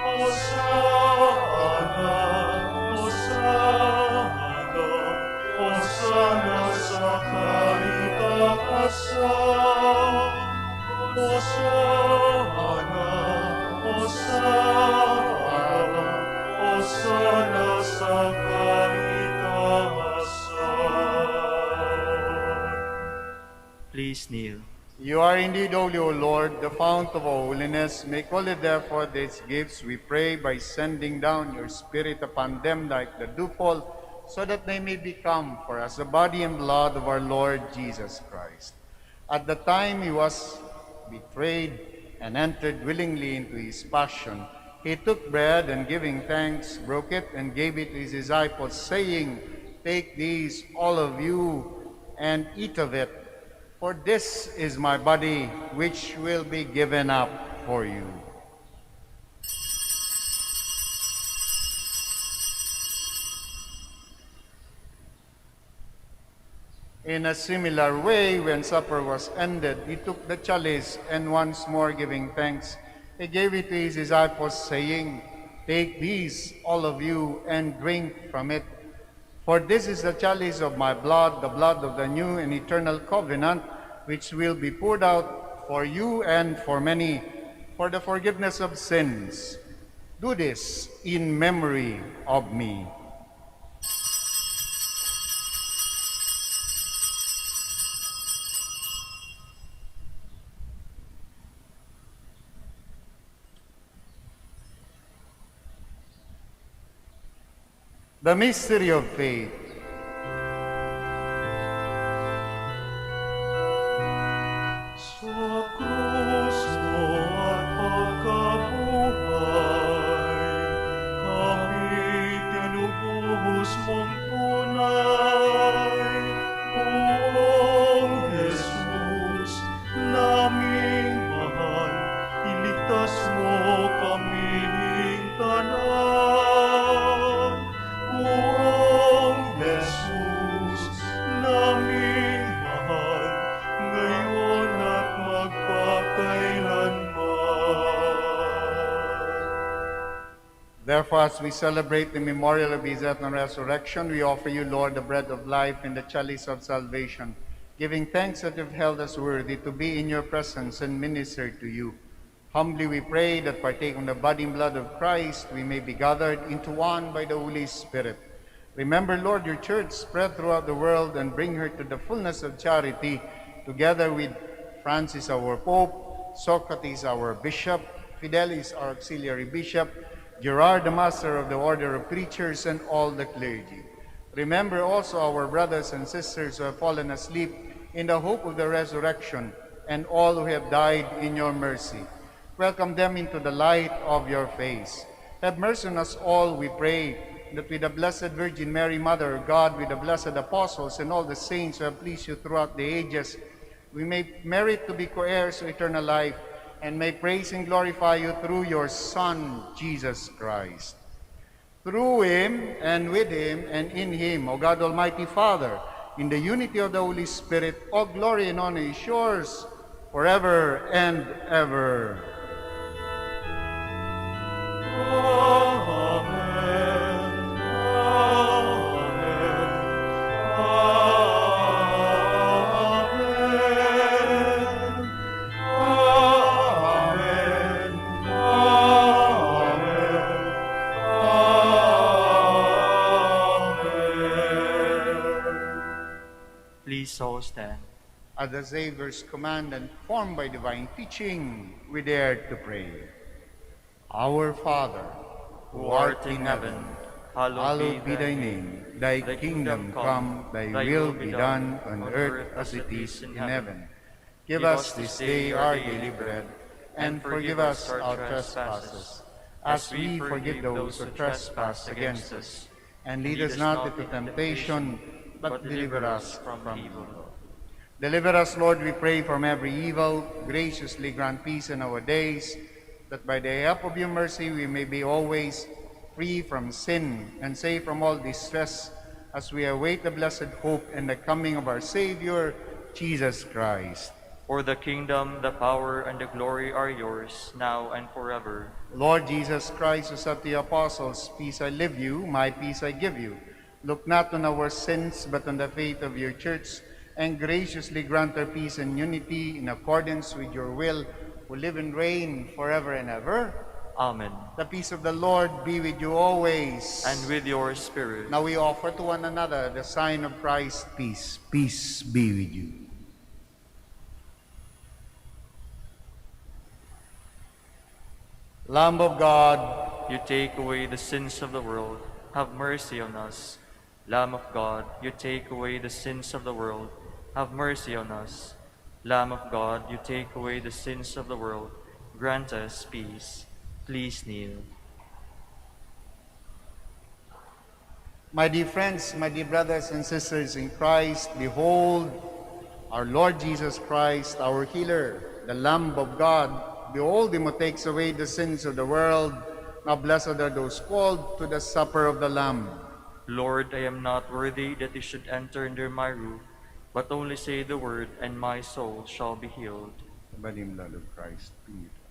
Hosana, Hosana, Hosana sa kaitaasan. Hosana, Hosana, Hosana sa kaitaasan. Please kneel. You are indeed holy, O Lord, the fount of all holiness. Make holy, therefore, these gifts, we pray, by sending down your Spirit upon them like the dewfall, so that they may become for us the body and blood of our Lord Jesus Christ. At the time he was betrayed and entered willingly into his passion, he took bread and giving thanks, broke it and gave it to his disciples, saying, "Take these, all of you, and eat of it. For this is my body, which will be given up for you." In a similar way, when supper was ended, he took the chalice, and once more giving thanks, he gave it to his disciples, saying, "Take these, all of you, and drink from it. For this is the chalice of my blood, the blood of the new and eternal covenant, which will be poured out for you and for many, for the forgiveness of sins. Do this in memory of me." The mystery of faith. Sa krus mo at pagkabuhay, kami tinubos mong tunay. Buong Jesus, naming mahal, iligtas mo kaming tanan. Buong Jesus, naming mahal, ngayon at magpakailanman. Therefore, as we celebrate the memorial of his death and resurrection, we offer you, Lord, the bread of life and the chalice of salvation, giving thanks that you've held us worthy to be in your presence and minister to you. Humbly we pray that, partaking of the body and blood of Christ, we may be gathered into one by the Holy Spirit. Remember, Lord, your church spread throughout the world and bring her to the fullness of charity, together with Francis, our Pope, Socrates, our Bishop, Fidelis, our Auxiliary Bishop, Gerard, the Master of the Order of Preachers, and all the clergy. Remember also our brothers and sisters who have fallen asleep in the hope of the resurrection, and all who have died in your mercy. Welcome them into the light of your face. Have mercy on us all, we pray, that with the Blessed Virgin Mary, Mother of God, with the blessed apostles and all the saints who have pleased you throughout the ages, we may merit to be co-heirs to eternal life, and may praise and glorify you through your Son, Jesus Christ. Through him, and with him, and in him, O God Almighty Father, in the unity of the Holy Spirit, all glory and honor is yours, forever and ever. Amen. Please all stand. At the Savior's command and formed by divine teaching, we dare to pray. Our Father, Who art in heaven, hallowed be thy name. Thy kingdom come, thy will be done on earth as it is in heaven. Give us this day our daily bread, and forgive us our trespasses, as we forgive those who trespass against us. And lead us not into temptation, but deliver us from evil. Deliver us, Lord, we pray, from every evil. Graciously grant peace in our days, that by the help of your mercy we may be always free from sin and safe from all distress, as we await the blessed hope and the coming of our Savior, Jesus Christ. For the kingdom, the power, and the glory are yours, now and forever. Lord Jesus Christ, who said to the apostles, "Peace I leave you, my peace I give you," look not on our sins, but on the faith of your church, and graciously grant her peace and unity in accordance with your will, who live and reign forever and ever. Amen. The peace of the Lord be with you always. And with your spirit. Now we offer to one another the sign of Christ's peace. Peace be with you. Lamb of God, You take away the sins of the world, have mercy on us. Lamb of God, you take away the sins of the world, have mercy on us. Lamb of God, you take away the sins of the world, grant us peace. Please kneel. my dear friends, my dear brothers and sisters in Christ, behold our Lord Jesus Christ, our healer, the Lamb of God. Behold him who takes away the sins of the world. Now blessed are those called to the supper of the Lamb. Lord, I am not worthy that you should enter under my roof, but only say the word, and my soul shall be healed. The body and blood of Christ be with us.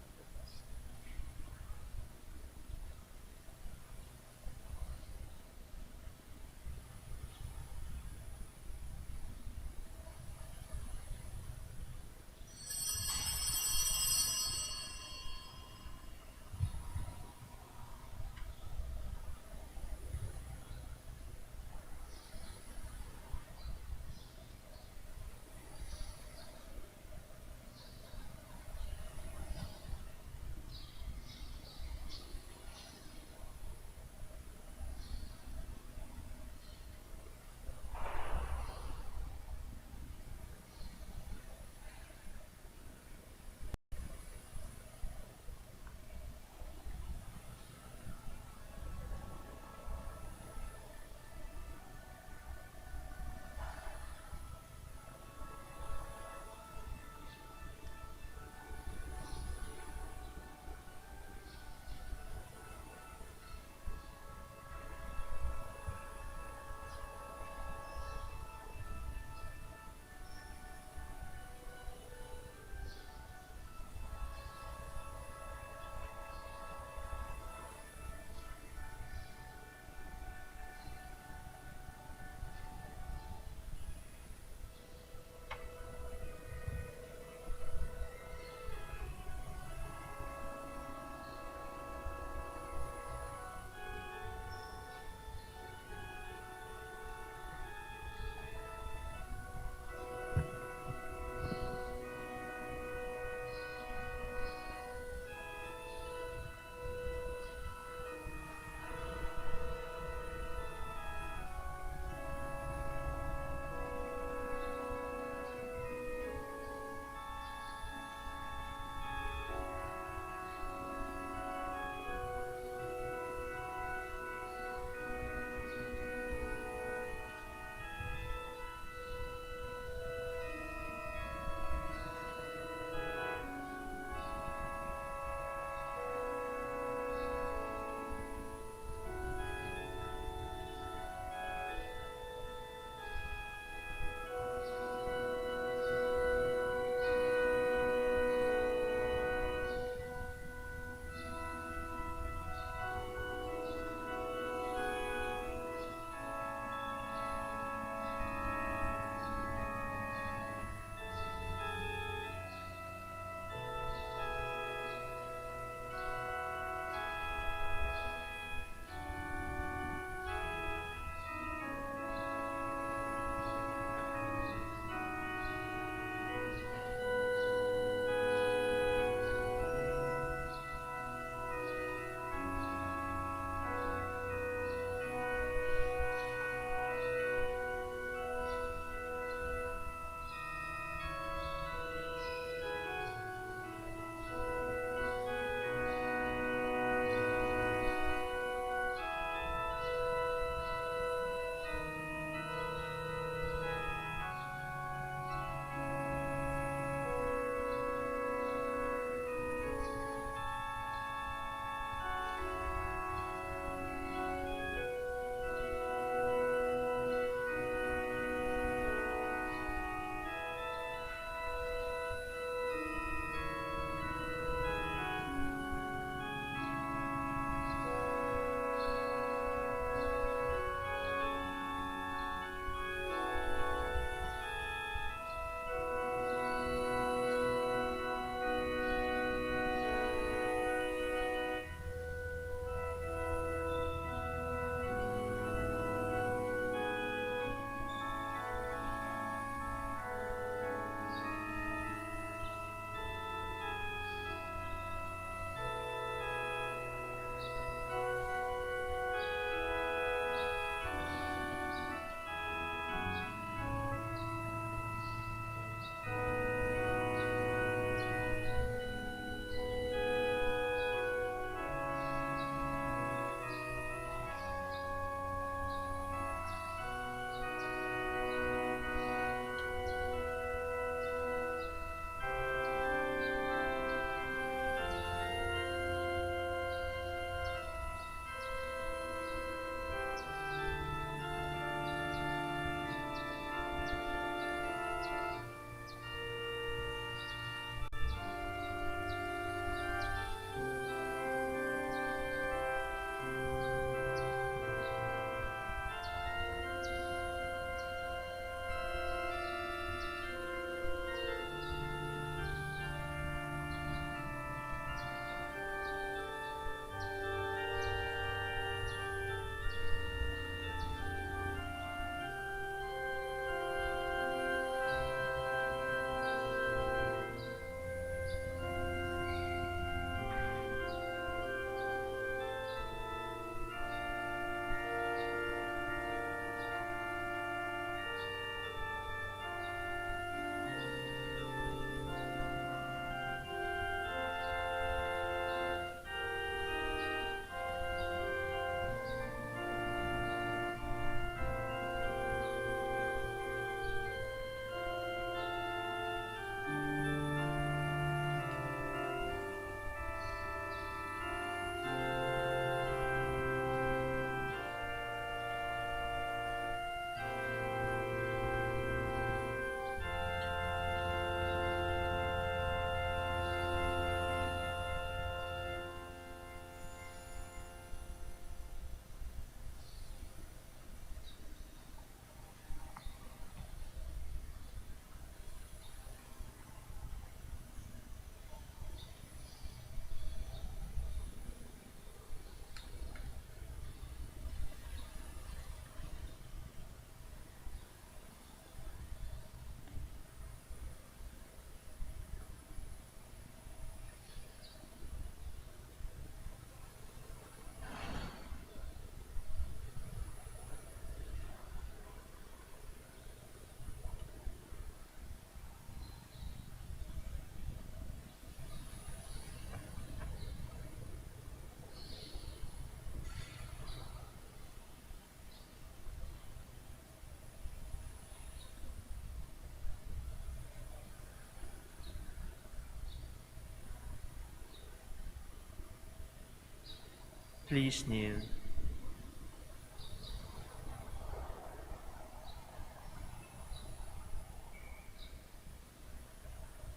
Please kneel.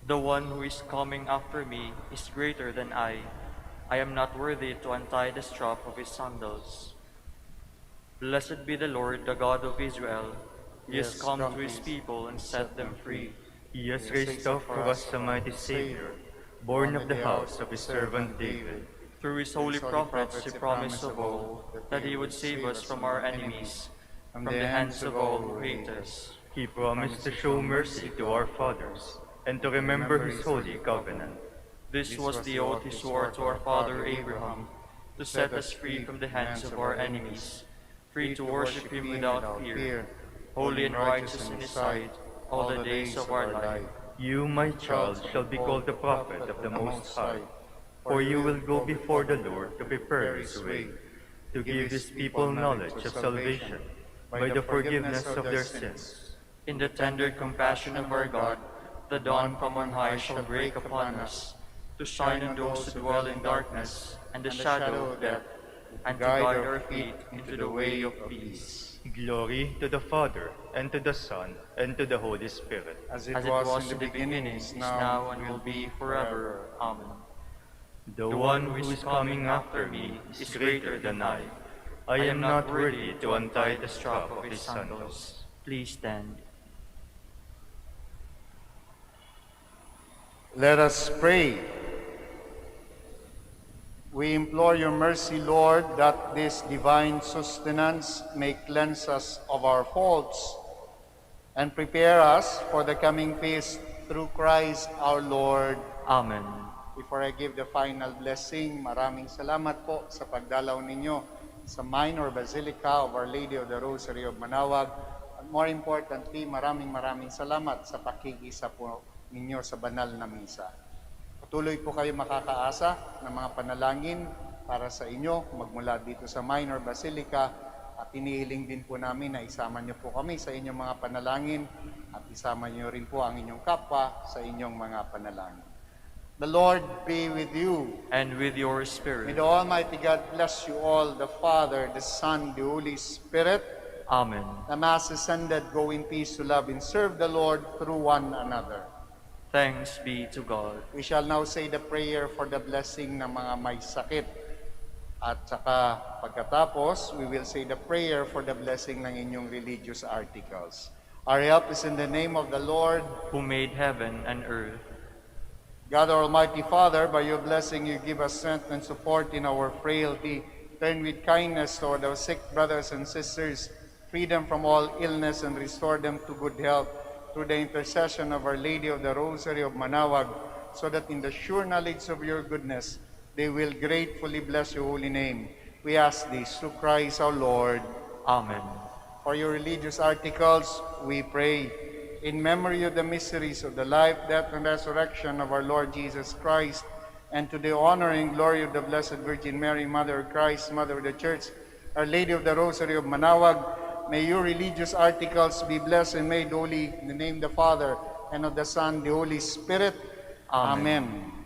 The one who is coming after me is greater than I. I am not worthy to untie the strap of his sandals. Blessed be the Lord, the God of Israel. He has come to his people and set them free. He has raised up for us a mighty Savior, born of the house of his servant David. Through his holy prophets he promised of old that he would save us from our enemies, from the hands of all who hate us. He promised to show mercy to our fathers and to remember his holy covenant. This was the oath he swore to our father Abraham, to set us free from the hands of our enemies, free to worship him without fear, holy and righteous in his sight all the days of our life. You, my child, shall be called the prophet of the Most High, for you will go before the Lord to prepare his way, to give his people knowledge of salvation by the forgiveness of their sins. In the tender compassion of our God, the dawn from on high shall break upon us, to shine on those who dwell in darkness and the shadow of death, and to guide our feet into the way of peace. Glory to the Father, and to the Son, and to the Holy Spirit. As As it was in the beginning, is now, and will be forever. Amen. The one who is coming after me is greater than I. I am not worthy to untie the strap of his sandals. Please stand. Let us pray. We implore your mercy, Lord, that this divine sustenance may cleanse us of our faults and prepare us for the coming feast through Christ our Lord. Amen. Before I give the final blessing, maraming salamat po sa pagdalaw ninyo sa Minor Basilica of Our Lady of the Rosary of Manaoag. And more importantly, maraming salamat sa pakikisa po ninyo sa banal na misa. Patuloy po kayo makakaasa ng mga panalangin para sa inyo magmula dito sa Minor Basilica at inihiling din po namin na isama niyo po kami sa inyong mga panalangin at isama niyo rin po ang inyong kapwa sa inyong mga panalangin. The Lord be with you. And with your May spirit. the Almighty God bless you all, the Father, the Son, the Holy Spirit. Amen. The Mass is ended. Go in peace to love and serve the Lord through one another. Thanks be to God. We shall now say the prayer for the blessing ng mga may sakit. At saka pagkatapos, we will say the prayer for the blessing ng inyong religious articles. Our help is in the name of the Lord. Who made heaven and earth. God, our Almighty Father, by your blessing you give us strength and support in our frailty. Turn with kindness toward our sick brothers and sisters, free them from all illness and restore them to good health through the intercession of Our Lady of the Rosary of Manaoag, so that in the sure knowledge of your goodness, they will gratefully bless your holy name. We ask this through Christ our Lord. Amen. For your religious articles, we pray. In memory of the mysteries of the life, death, and resurrection of our Lord Jesus Christ, and to the honor and glory of the Blessed Virgin Mary, Mother of Christ, Mother of the Church, Our Lady of the Rosary of Manaoag, may your religious articles be blessed and made holy in the name of the Father, and of the Son, the Holy Spirit. Amen. Amen.